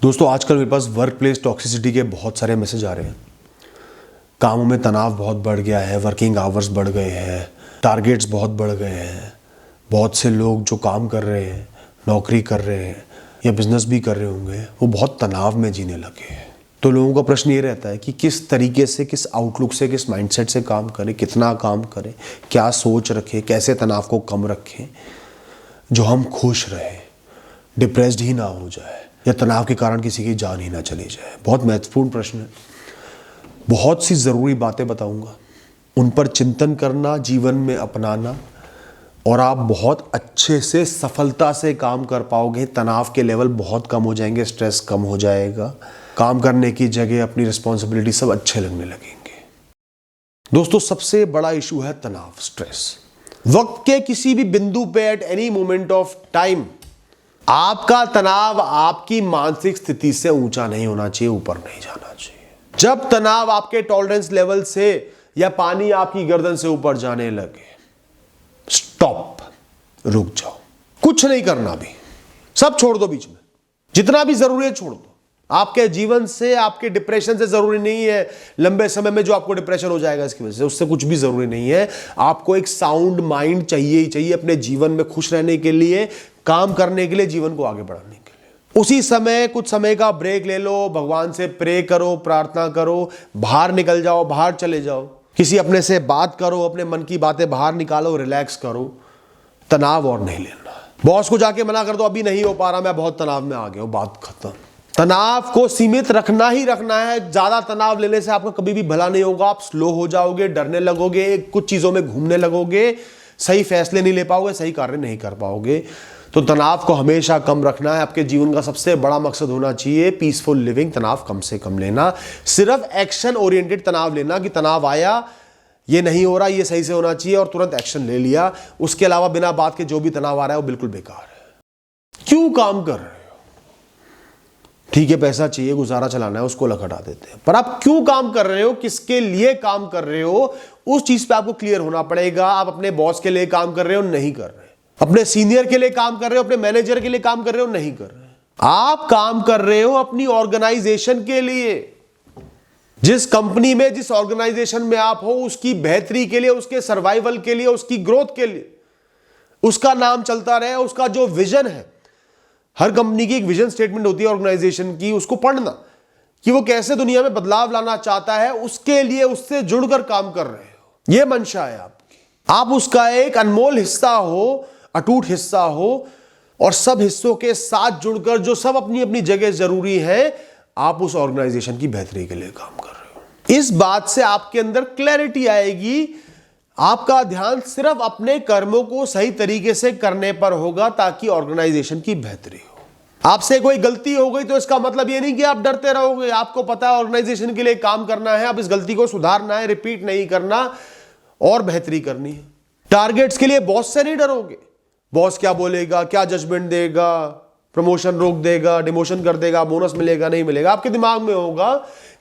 दोस्तों आजकल मेरे पास वर्क प्लेस टॉक्सिसिटी के बहुत सारे मैसेज आ रहे हैं। कामों में तनाव बहुत बढ़ गया है, वर्किंग आवर्स बढ़ गए हैं, टारगेट्स बहुत बढ़ गए हैं। बहुत से लोग जो काम कर रहे हैं, नौकरी कर रहे हैं या बिजनेस भी कर रहे होंगे, वो बहुत तनाव में जीने लगे हैं। तो लोगों का प्रश्न ये रहता है कि किस तरीके से, किस आउटलुक से, किस माइंडसेट से काम करें, कितना काम करें, क्या सोच रखें, कैसे तनाव को कम रखें जो हम खुश रहें, डिप्रेस्ड ही ना हो जाए या तनाव के कारण किसी की जान ही ना चली जाए। बहुत महत्वपूर्ण प्रश्न है। बहुत सी ज़रूरी बातें बताऊंगा, उन पर चिंतन करना, जीवन में अपनाना और आप बहुत अच्छे से सफलता से काम कर पाओगे। तनाव के लेवल बहुत कम हो जाएंगे, स्ट्रेस कम हो जाएगा, काम करने की जगह अपनी रिस्पॉन्सिबिलिटी सब अच्छे लगने लगेंगे। दोस्तों सबसे बड़ा इशू है तनाव, स्ट्रेस। वक्त के किसी भी बिंदु पे, at any moment of time, आपका तनाव आपकी मानसिक स्थिति से ऊंचा नहीं होना चाहिए, ऊपर नहीं जाना चाहिए। जब तनाव आपके टॉलरेंस लेवल से या पानी आपकी गर्दन से ऊपर जाने लगे, स्टॉप, रुक जाओ, कुछ नहीं करना भी, सब छोड़ दो बीच में, जितना भी जरूरी है छोड़ दो। आपके जीवन से, आपके डिप्रेशन से जरूरी नहीं है लंबे समय में जो आपको डिप्रेशन हो जाएगा इसकी वजह से, उससे कुछ भी जरूरी नहीं है। आपको एक साउंड माइंड चाहिए ही चाहिए अपने जीवन में खुश रहने के लिए, काम करने के लिए, जीवन को आगे बढ़ाने के लिए। उसी समय कुछ समय का ब्रेक ले लो, भगवान से प्रे करो, प्रार्थना करो, बाहर निकल जाओ, बाहर चले जाओ, किसी अपने से बात करो, अपने मन की बातें बाहर निकालो, रिलैक्स करो। तनाव और नहीं लेना। बॉस को जाके मना कर दो, अभी नहीं हो पा रहा, मैं बहुत तनाव में आ गया हूं, बात खत्म। तनाव को सीमित रखना ही रखना है। ज्यादा तनाव लेने से आपका कभी भी भला नहीं होगा। आप स्लो हो जाओगे, डरने लगोगे, कुछ चीजों में घूमने लगोगे, सही फैसले नहीं ले पाओगे, सही कार्य नहीं कर पाओगे। तो तनाव को हमेशा कम रखना है। आपके जीवन का सबसे बड़ा मकसद होना चाहिए पीसफुल लिविंग। तनाव कम से कम लेना, सिर्फ एक्शन ओरिएंटेड तनाव लेना कि तनाव आया, ये नहीं हो रहा, ये सही से होना चाहिए और तुरंत एक्शन ले लिया। उसके अलावा बिना बात के जो भी तनाव आ रहा है वो बिल्कुल बेकार है। क्यों काम कर रहे हो? ठीक है, पैसा चाहिए, गुजारा चलाना है, उसको लखटा देते हैं, पर आप क्यों काम कर रहे हो, किसके लिए काम कर रहे हो, उस चीज पे आपको क्लियर होना पड़ेगा। आप अपने बॉस के लिए काम कर रहे हो, नहीं कर रहे, अपने सीनियर के लिए काम कर रहे हो, अपने मैनेजर के लिए काम कर रहे हो, नहीं कर रहे। आप काम कर रहे हो अपनी ऑर्गेनाइजेशन के लिए। जिस कंपनी में, जिस ऑर्गेनाइजेशन में आप हो, उसकी बेहतरी के लिए, उसके सर्वाइवल के लिए, उसकी ग्रोथ के लिए, उसका नाम चलता रहे, उसका जो विजन है। हर कंपनी की एक विजन स्टेटमेंट होती है ऑर्गेनाइजेशन की, उसको पढ़ना कि वो कैसे दुनिया में बदलाव लाना चाहता है, उसके लिए उससे जुड़कर काम कर रहे हो। यह मंशा है आपकी, आप उसका एक अनमोल हिस्सा हो, अटूट हिस्सा हो, और सब हिस्सों के साथ जुड़कर जो सब अपनी अपनी जगह जरूरी है, आप उस ऑर्गेनाइजेशन की बेहतरी के लिए काम कर रहे हो। इस बात से आपके अंदर क्लैरिटी आएगी। आपका ध्यान सिर्फ अपने कर्मों को सही तरीके से करने पर होगा ताकि ऑर्गेनाइजेशन की बेहतरी हो। आपसे कोई गलती हो गई तो इसका मतलब ये नहीं कि आप डरते रहोगे। आपको पता है ऑर्गेनाइजेशन के लिए काम करना है, आप इस गलती को सुधारना है, रिपीट नहीं करना और बेहतरी करनी है। टारगेट्स के लिए बॉस से नहीं डरोगे। बॉस क्या बोलेगा, क्या जजमेंट देगा, प्रमोशन रोक देगा, डिमोशन कर देगा, बोनस मिलेगा, नहीं मिलेगा, आपके दिमाग में होगा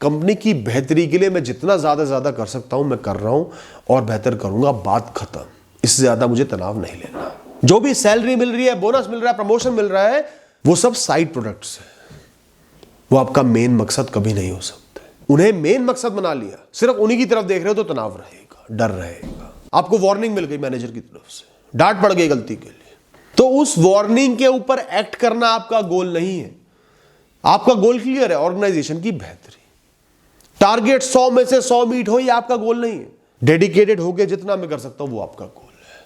कंपनी की बेहतरी के लिए मैं जितना ज्यादा कर सकता हूं मैं कर रहा हूं और बेहतर करूंगा, बात खत्म। इससे ज्यादा मुझे तनाव नहीं लेना। जो भी सैलरी मिल रही है, बोनस मिल रहा है, प्रमोशन मिल रहा है, वो सब साइड प्रोडक्ट्स है। वो आपका मेन मकसद कभी नहीं हो सकते। उन्हें मेन मकसद बना लिया, सिर्फ उन्हीं की तरफ देख रहे हो तो तनाव रहेगा, डर रहेगा। आपको वार्निंग मिल गई मैनेजर की तरफ से, डांट पड़ गई गलती के लिए, तो उस वार्निंग के ऊपर एक्ट करना आपका गोल नहीं है। आपका गोल क्लियर है, ऑर्गेनाइजेशन की बेहतरी। टारगेट 100 में से 100 मीट हो, ये आपका गोल नहीं है। डेडिकेटेड होकर जितना मैं कर सकता हूं वो आपका गोल है।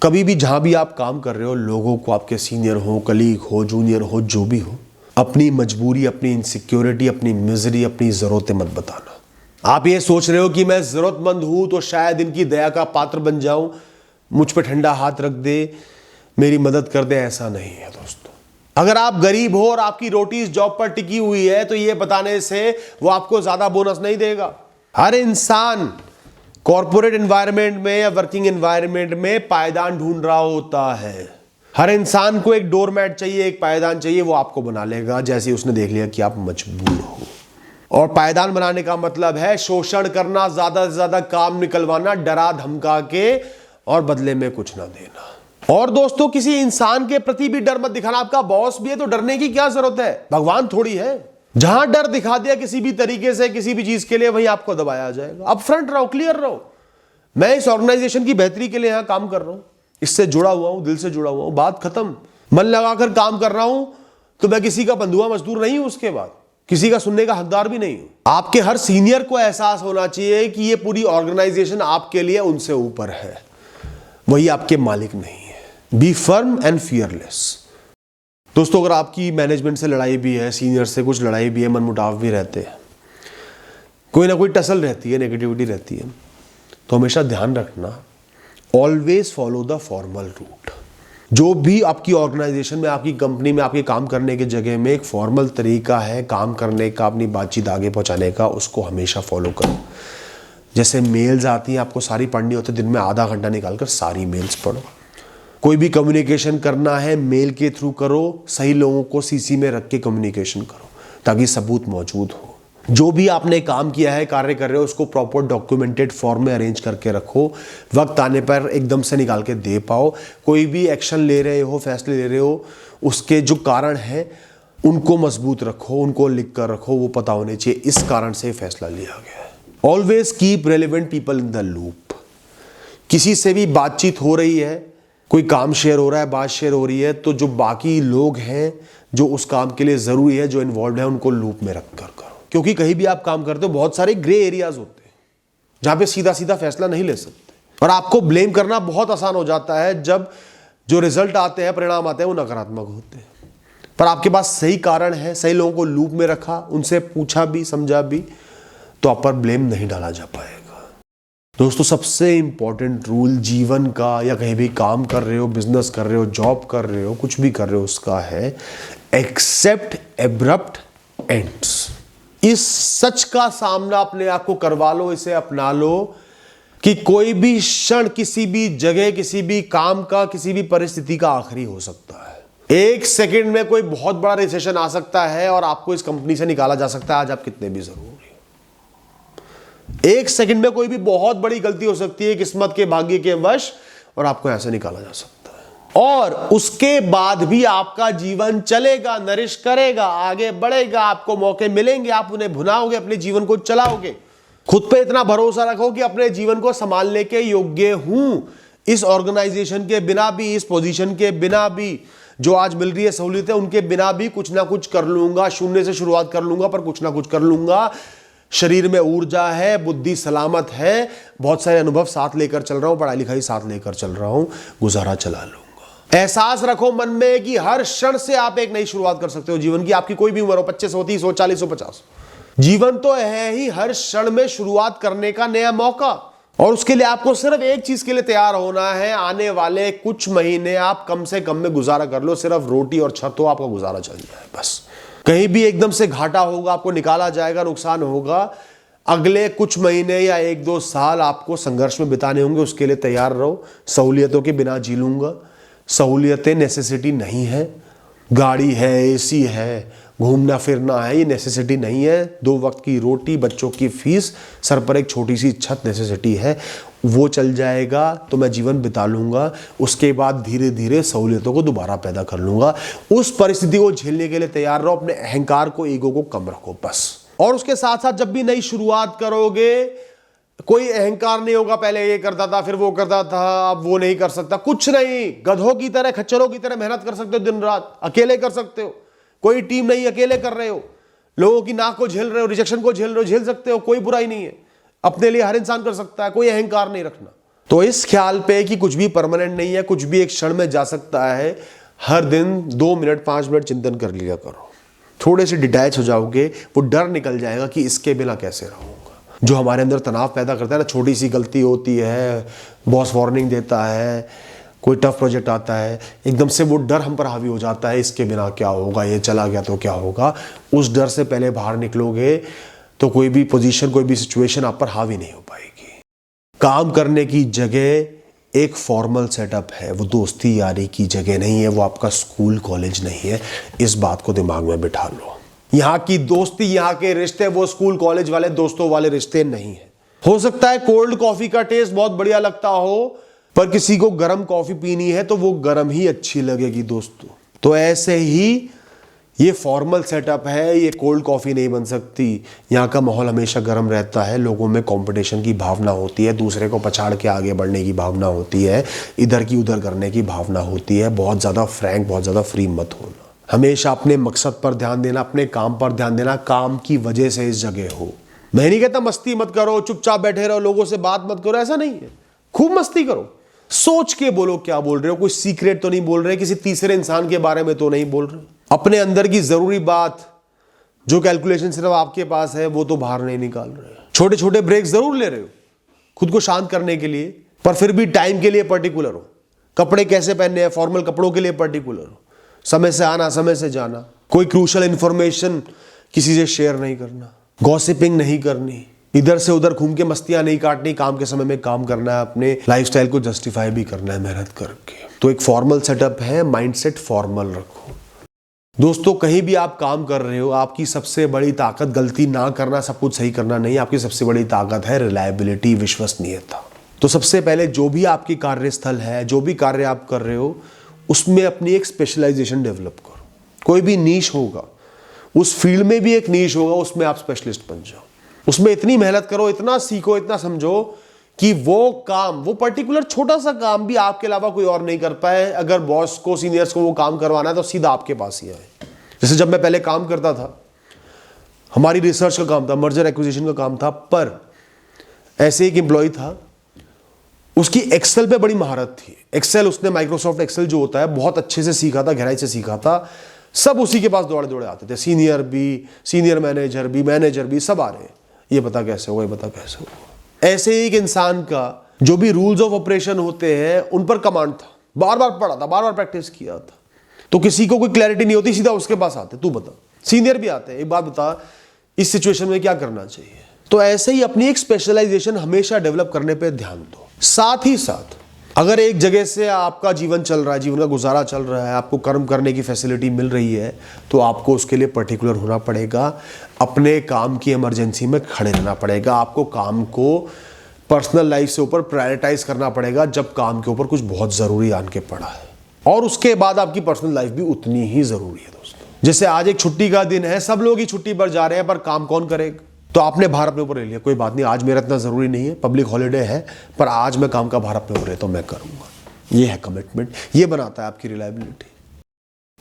कभी भी जहां भी आप काम कर रहे हो, लोगों को, आपके सीनियर हो, कलीग हो, जूनियर हो, जो भी हो, अपनी मजबूरी, अपनी इनसिक्योरिटी, अपनी मिजरी, अपनी जरूरतें मत बताना। आप ये सोच रहे हो कि मैं जरूरतमंद हूं तो शायद इनकी दया का पात्र बन जाऊं, मुझ पे ठंडा हाथ रख दे, मेरी मदद कर दे, ऐसा नहीं है दोस्तों। अगर आप गरीब हो और आपकी रोटी इस जॉब पर टिकी हुई है तो ये बताने से वो आपको ज्यादा बोनस नहीं देगा। हर इंसान कॉर्पोरेट एनवायरनमेंट में या वर्किंग एनवायरनमेंट में पायदान ढूंढ रहा होता है। हर इंसान को एक डोरमैट चाहिए, एक पायदान चाहिए, वो आपको बना लेगा जैसे उसने देख लिया कि आप मजबूर हो। और पायदान बनाने का मतलब है शोषण करना, ज्यादा से ज्यादा काम निकलवाना, डरा धमका के और बदले में कुछ ना देना। और दोस्तों, किसी इंसान के प्रति भी डर मत दिखाना। आपका बॉस भी है तो डरने की क्या जरूरत है, भगवान थोड़ी है। जहां डर दिखा दिया किसी भी तरीके से किसी भी चीज के लिए, वहीं आपको दबाया जाएगा। अब फ्रंट रहो, क्लियर रहो। मैं इस ऑर्गेनाइजेशन की बेहतरी के लिए यहां काम कर रहा हूं, इससे जुड़ा हुआ हूं, दिल से जुड़ा हुआ हूं, बात खत्म। मन लगाकर काम कर रहा हूं तो मैं किसी का बंधुआ मजदूर नहीं हूं, उसके बाद किसी का सुनने का हकदार भी नहीं हूं। आपके हर सीनियर को एहसास होना चाहिए कि ये पूरी ऑर्गेनाइजेशन आपके लिए उनसे ऊपर है, वही आपके मालिक नहीं है। Be firm and fearless. दोस्तों, अगर आपकी मैनेजमेंट से लड़ाई भी है, सीनियर से कुछ लड़ाई भी है, मनमुटाव भी रहते हैं, कोई ना कोई टसल रहती है, नेगेटिविटी रहती है, तो हमेशा ध्यान रखना, always follow the formal route. जो भी आपकी ऑर्गेनाइजेशन में, आपकी कंपनी में, आपके काम करने की जगह में एक फॉर्मल तरीका है काम करने का, अपनी बातचीत आगे पहुंचाने का, उसको हमेशा फॉलो करो। जैसे मेल्स आती हैं, आपको सारी पढ़नी होती है, दिन में आधा घंटा निकालकर सारी मेल्स पढ़ो। कोई भी कम्युनिकेशन करना है, मेल के थ्रू करो, सही लोगों को सीसी में रख के कम्युनिकेशन करो ताकि सबूत मौजूद हो। जो भी आपने काम किया है, कार्य कर रहे हो, उसको प्रॉपर डॉक्यूमेंटेड फॉर्म में अरेंज करके रखो, वक्त आने पर एकदम से निकाल के दे पाओ। कोई भी एक्शन ले रहे हो, फैसले ले रहे हो, उसके जो कारण है उनको मजबूत रखो, उनको लिख कर रखो, वो पता होने चाहिए इस कारण से फैसला लिया गया है। Always keep relevant people in the loop. किसी से भी बातचीत हो रही है, कोई काम शेयर हो रहा है, बात शेयर हो रही है, तो जो बाकी लोग हैं जो उस काम के लिए जरूरी है, जो इन्वॉल्व है, उनको लूप में रख कर करो। क्योंकि कहीं भी आप काम करते हो, बहुत सारे ग्रे एरियाज होते हैं जहां पे सीधा सीधा फैसला नहीं ले सकते, और आपको ब्लेम करना बहुत आसान हो जाता है जब जो रिजल्ट आते हैं, परिणाम आते हैं, वो नकारात्मक होते हैं। पर आपके पास सही कारण है, सही लोगों को लूप में रखा, उनसे पूछा भी, समझा भी, तो आप पर ब्लेम नहीं डाला जा पाएगा। दोस्तों, सबसे इंपॉर्टेंट रूल जीवन का, या कहीं भी काम कर रहे हो, बिजनेस कर रहे हो, जॉब कर रहे हो, कुछ भी कर रहे हो, उसका है एक्सेप्ट एब्रप्ट एंड्स। इस सच का सामना अपने आप को करवा लो, इसे अपना लो कि कोई भी क्षण, किसी भी जगह, किसी भी काम का, किसी भी परिस्थिति का आखिरी हो सकता है। एक सेकंड में कोई बहुत बड़ा रिसेशन आ सकता है और आपको इस कंपनी से निकाला जा सकता है, आज आप कितने भी जरूरी। एक सेकंड में कोई भी बहुत बड़ी गलती हो सकती है किस्मत के, भाग्य के वश, और आपको ऐसे निकाला जा सकता है। और उसके बाद भी आपका जीवन चलेगा, नरिश करेगा, आगे बढ़ेगा, आपको मौके मिलेंगे, आप उन्हें भुनाओगे, अपने जीवन को चलाओगे। खुद पे इतना भरोसा रखो कि अपने जीवन को संभालने के योग्य हूं। इस ऑर्गेनाइजेशन के बिना भी, इस पोजीशन के बिना भी, जो आज मिल रही है सहूलियतें, उनके बिना भी कुछ ना कुछ कर लूंगा। शून्य से शुरुआत कर लूंगा, पर कुछ ना कुछ कर लूंगा। शरीर में ऊर्जा है, बुद्धि सलामत है, बहुत सारे अनुभव साथ लेकर चल रहा हूं, पढ़ाई लिखाई साथ लेकर चल रहा हूं, गुजारा चला लूंगा। एहसास रखो मन में कि हर क्षण से आप एक नई शुरुआत कर सकते हो जीवन की। आपकी कोई भी उम्र हो, 25 हो, 30 हो, 40 हो, 50, जीवन तो है ही हर क्षण में शुरुआत करने का नया मौका। और उसके लिए आपको सिर्फ एक चीज के लिए तैयार होना है, आने वाले कुछ महीने आप कम से कम में गुजारा कर लो, सिर्फ रोटी और छत हो, आपका गुजारा चल जाए बस। कहीं भी एकदम से घाटा होगा, आपको निकाला जाएगा, नुकसान होगा, अगले कुछ महीने या 1-2 साल आपको संघर्ष में बिताने होंगे, उसके लिए तैयार रहो। सहूलियतों के बिना जी लूंगा, सहूलियतें नेसेसिटी नहीं है। गाड़ी है, एसी है, घूमना फिरना है, ये नेसेसिटी नहीं है। 2 वक्त की रोटी, बच्चों की फीस, सर पर एक छोटी सी छत नेसेसिटी है। वो चल जाएगा तो मैं जीवन बिता लूंगा, उसके बाद धीरे धीरे सहूलियतों को दोबारा पैदा कर लूंगा। उस परिस्थिति को झेलने के लिए तैयार रहो, अपने अहंकार को, ईगो को कम रखो बस। और उसके साथ साथ जब भी नई शुरुआत करोगे, कोई अहंकार नहीं होगा, पहले ये करता था, फिर वो करता था, अब वो नहीं कर सकता, कुछ नहीं। गधों की तरह, खच्चरों की तरह मेहनत कर सकते हो दिन रात, अकेले कर सकते हो, कोई टीम नहीं, अकेले कर रहे हो, लोगों की नाक को झेल रहे हो, रिजेक्शन को झेल रहे हो, झेल सकते हो, कोई बुराई नहीं है। अपने लिए हर इंसान कर सकता है, कोई अहंकार नहीं रखना। तो इस ख्याल पे कि कुछ भी परमानेंट नहीं है, कुछ भी एक क्षण में जा सकता है, हर दिन 2 मिनट 5 मिनट चिंतन कर लिया करो। थोड़े से डिटैच हो जाओगे, वो डर निकल जाएगा कि इसके बिना कैसे रहूंगा। जो हमारे अंदर तनाव पैदा करता है ना, छोटी सी गलती होती है, बॉस वार्निंग देता है, कोई टफ प्रोजेक्ट आता है, एकदम से वो डर हम पर हावी हो जाता है, इसके बिना क्या होगा, ये चला गया तो क्या होगा। उस डर से पहले बाहर निकलोगे तो कोई भी पोजीशन, कोई भी सिचुएशन आप पर हावी नहीं हो पाएगी। काम करने की जगह एक फॉर्मल सेटअप है, वो दोस्ती यारी की जगह नहीं है, वो आपका स्कूल कॉलेज नहीं है। इस बात को दिमाग में बिठा लो। यहाँ की दोस्ती, यहाँ के रिश्ते वो स्कूल कॉलेज वाले दोस्तों वाले रिश्ते नहीं है। हो सकता है कोल्ड कॉफी का टेस्ट बहुत बढ़िया लगता हो, पर किसी को गर्म कॉफी पीनी है तो वो गर्म ही अच्छी लगेगी दोस्तों। तो ऐसे ही ये फॉर्मल सेटअप है, ये कोल्ड कॉफ़ी नहीं बन सकती। यहाँ का माहौल हमेशा गर्म रहता है, लोगों में कंपटीशन की भावना होती है, दूसरे को पछाड़ के आगे बढ़ने की भावना होती है, इधर की उधर करने की भावना होती है। बहुत ज़्यादा फ्रैंक, बहुत ज़्यादा फ्री मत होना। हमेशा अपने मकसद पर ध्यान देना, अपने काम पर ध्यान देना, काम की वजह से इस जगह हो। मैं नहीं कहता मस्ती मत करो, चुपचाप बैठे रहो, लोगों से बात मत करो, ऐसा नहीं है। खूब मस्ती करो, सोच के बोलो क्या बोल रहे हो, कोई सीक्रेट तो नहीं बोल रहे, किसी तीसरे इंसान के बारे में तो नहीं बोल रहे। अपने अंदर की जरूरी बात, जो कैलकुलेशन सिर्फ आपके पास है, वो तो बाहर नहीं निकाल रहे। छोटे छोटे ब्रेक जरूर ले रहे हो खुद को शांत करने के लिए, पर फिर भी टाइम के लिए पर्टिकुलर हो। कपड़े कैसे पहनने हैं, फॉर्मल कपड़ों के लिए पर्टिकुलर हो। समय से आना, समय से जाना। कोई क्रूशल इंफॉर्मेशन किसी से शेयर नहीं करना, गॉसिपिंग नहीं करनी, इधर से उधर घूम के मस्तियां नहीं काटनी। काम के समय में काम करना है, अपने लाइफस्टाइल को जस्टिफाई भी करना है मेहनत करके। तो एक फॉर्मल सेटअप है, माइंडसेट फॉर्मल रखो दोस्तों। कहीं भी आप काम कर रहे हो, आपकी सबसे बड़ी ताकत गलती ना करना, सब कुछ सही करना नहीं। आपकी सबसे बड़ी ताकत है रिलायबिलिटी, विश्वसनीयता। तो सबसे पहले जो भी आपकी कार्यस्थल है, जो भी कार्य आप कर रहे हो, उसमें अपनी एक स्पेशलाइजेशन डेवलप करो। कोई भी नीश होगा, उस फील्ड में भी एक नीश होगा, उसमें आप स्पेशलिस्ट बन जाओ। उसमें इतनी मेहनत करो, इतना सीखो, इतना समझो कि वो काम, वो पर्टिकुलर छोटा सा काम भी आपके अलावा कोई और नहीं कर पाए। अगर बॉस को, सीनियर्स को वो काम करवाना है तो सीधा आपके पास ही आए। जैसे जब मैं पहले काम करता था, हमारी रिसर्च का काम था, मर्जर एक्विजिशन का काम था, पर ऐसे एक एम्प्लॉय था, उसकी एक्सेल पे बड़ी महारत थी। एक्सेल, उसने माइक्रोसॉफ्ट एक्सेल जो होता है बहुत अच्छे से सीखा था, गहराई से सीखा था। सब उसी के पास दौड़े दौड़े आते थे, सीनियर भी, सीनियर मैनेजर भी, मैनेजर भी, सब आ रहे हैं, ये पता कैसे हुआ, ये पता कैसे हुआ। ऐसे ही एक इंसान का जो भी रूल्स ऑफ ऑपरेशन होते हैं उन पर कमांड था, बार बार पढ़ा था, बार बार प्रैक्टिस किया था। तो किसी को कोई क्लैरिटी नहीं होती, सीधा उसके पास आते, तू बता। सीनियर भी आते हैं, एक बात बता, इस सिचुएशन में क्या करना चाहिए। तो ऐसे ही अपनी एक स्पेशलाइजेशन हमेशा डेवलप करने पे ध्यान दो। साथ ही साथ अगर एक जगह से आपका जीवन चल रहा है, जीवन का गुजारा चल रहा है, आपको कर्म करने की फैसिलिटी मिल रही है, तो आपको उसके लिए पर्टिकुलर होना पड़ेगा। अपने काम की इमरजेंसी में खड़े रहना पड़ेगा। आपको काम को पर्सनल लाइफ से ऊपर प्रायोरिटाइज करना पड़ेगा जब काम के ऊपर कुछ बहुत ज़रूरी आन के पड़ा है। और उसके बाद आपकी पर्सनल लाइफ भी उतनी ही ज़रूरी है दोस्तों। जैसे आज एक छुट्टी का दिन है, सब लोग ही छुट्टी पर जा रहे हैं, पर काम कौन करेगा। तो आपने भार अपने ऊपर ले लिया, कोई बात नहीं, आज मेरा इतना ज़रूरी नहीं है, पब्लिक हॉलीडे है, पर आज मैं काम का भार अपने ऊपर लेता हूं, मैं करूंगा। ये है कमिटमेंट, ये बनाता है आपकी रिलायबिलिटी।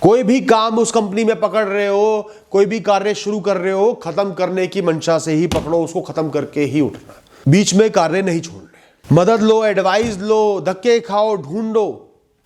कोई भी काम उस कंपनी में पकड़ रहे हो, कोई भी कार्य शुरू कर रहे हो, खत्म करने की मंशा से ही पकड़ो, उसको खत्म करके ही उठना, बीच में कार्य नहीं छोड़ने। मदद लो, एडवाइस लो, धक्के खाओ, ढूंढो,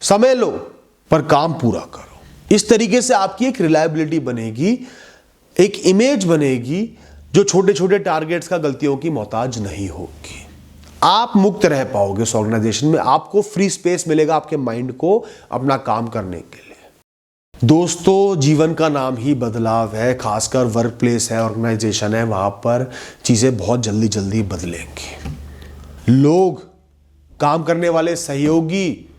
समय लो, पर काम पूरा करो। इस तरीके से आपकी एक रिलायबिलिटी बनेगी, एक इमेज बनेगी जो छोटे छोटे टारगेट्स का, गलतियों की मोहताज नहीं होगी। आप मुक्त रह पाओगे उस ऑर्गेनाइजेशन में, आपको फ्री स्पेस मिलेगा आपके माइंड को अपना काम करने के लिए। दोस्तों, जीवन का नाम ही बदलाव है, खासकर वर्क प्लेस है, ऑर्गेनाइजेशन है, वहां पर चीजें बहुत जल्दी जल्दी बदलेंगी। लोग, काम करने वाले सहयोगी,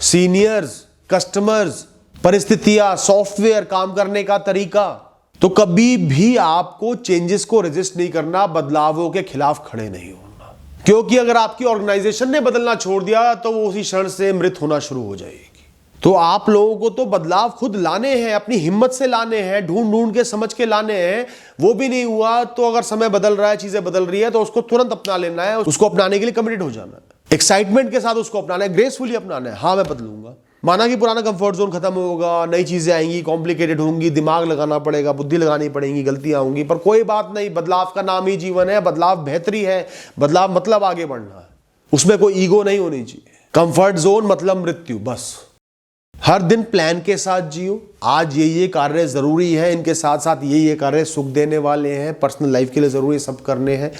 सीनियर्स, कस्टमर्स, परिस्थितियां, सॉफ्टवेयर, काम करने का तरीका, तो कभी भी आपको चेंजेस को रेजिस्ट नहीं करना, बदलावों के खिलाफ खड़े नहीं होना। क्योंकि अगर आपकी ऑर्गेनाइजेशन ने बदलना छोड़ दिया तो वो उसी क्षण से मृत होना शुरू हो जाएगी। तो आप लोगों को तो बदलाव खुद लाने हैं, अपनी हिम्मत से लाने हैं, ढूंढ ढूंढ के समझ के लाने हैं। वो भी नहीं हुआ तो अगर समय बदल रहा है, चीजें बदल रही है, तो उसको तुरंत अपना लेना है, उसको अपनाने के लिए कमिटेड हो जाना है, एक्साइटमेंट के साथ उसको अपनाना है, ग्रेसफुली अपनाना है। हाँ, मैं बदलूंगा, माना कि पुराना कंफर्ट जोन खत्म होगा, नई चीजें आएंगी, कॉम्प्लिकेटेड होंगी, दिमाग लगाना पड़ेगा, बुद्धि लगानी पड़ेगी, गलतियां होंगी, पर कोई बात नहीं, बदलाव का नाम ही जीवन है, बदलाव बेहतरी है, बदलाव मतलब आगे बढ़ना है, उसमें कोई ईगो नहीं होनी चाहिए। कंफर्ट जोन मतलब मृत्यु, बस। हर दिन प्लान के साथ जियो, आज ये कार्य जरूरी है, इनके साथ साथ ये कार्य सुख देने वाले हैं, पर्सनल लाइफ के लिए जरूरी सब करने हैं।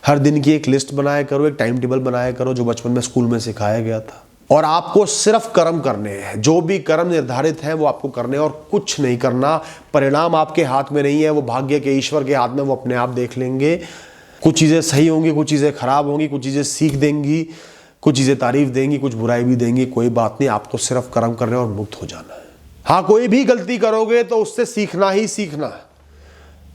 हर दिन की एक लिस्ट बनाया करो, एक टाइम टेबल बनाया करो, जो बचपन में स्कूल में सिखाया गया था। और आपको सिर्फ कर्म करने हैं, जो भी कर्म निर्धारित है वो आपको करने हैं और कुछ नहीं करना। परिणाम आपके हाथ में नहीं है, वो भाग्य के, ईश्वर के हाथ में, वो अपने आप देख लेंगे। कुछ चीज़ें सही होंगी, कुछ चीज़ें खराब होंगी, कुछ चीज़ें सीख देंगी, कुछ चीज़ें तारीफ देंगी, कुछ बुराई भी देंगी, कोई बात नहीं, आपको सिर्फ कर्म करने और मुक्त हो जाना है। हाँ, कोई भी गलती करोगे तो उससे सीखना ही सीखना है,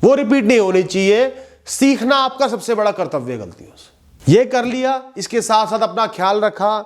वो रिपीट नहीं होनी चाहिए। सीखना आपका सबसे बड़ा कर्तव्य है गलतियों से। ये कर लिया, इसके साथ साथ अपना ख्याल रखा,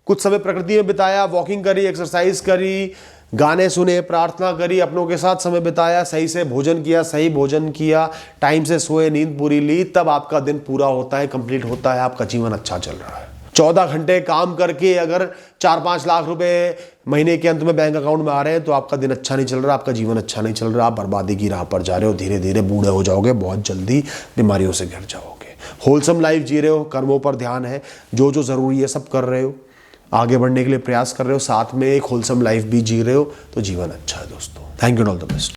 कुछ समय प्रकृति में बिताया, वॉकिंग करी, एक्सरसाइज करी, गाने सुने, प्रार्थना करी, अपनों के साथ समय बिताया, सही से भोजन किया, सही भोजन किया, टाइम से सोए, नींद पूरी ली, तब आपका दिन पूरा होता है, कंप्लीट होता है, आपका जीवन अच्छा चल रहा है। 14 घंटे काम करके अगर 4-5 लाख रुपए महीने के अंत में बैंक अकाउंट में आ रहे हैं तो आपका दिन अच्छा नहीं चल रहा, आपका जीवन अच्छा नहीं चल रहा, आप बर्बादी की राह पर जा रहे हो, धीरे धीरे बूढ़े हो जाओगे, बहुत जल्दी बीमारियों से घिर जाओगे। होलसम लाइफ जी रहे हो, कर्मों पर ध्यान है, जो जो ज़रूरी है सब कर रहे हो, आगे बढ़ने के लिए प्रयास कर रहे हो, साथ में एक होलसम लाइफ भी जी रहे हो, तो जीवन अच्छा है दोस्तों। Thank you, all the best.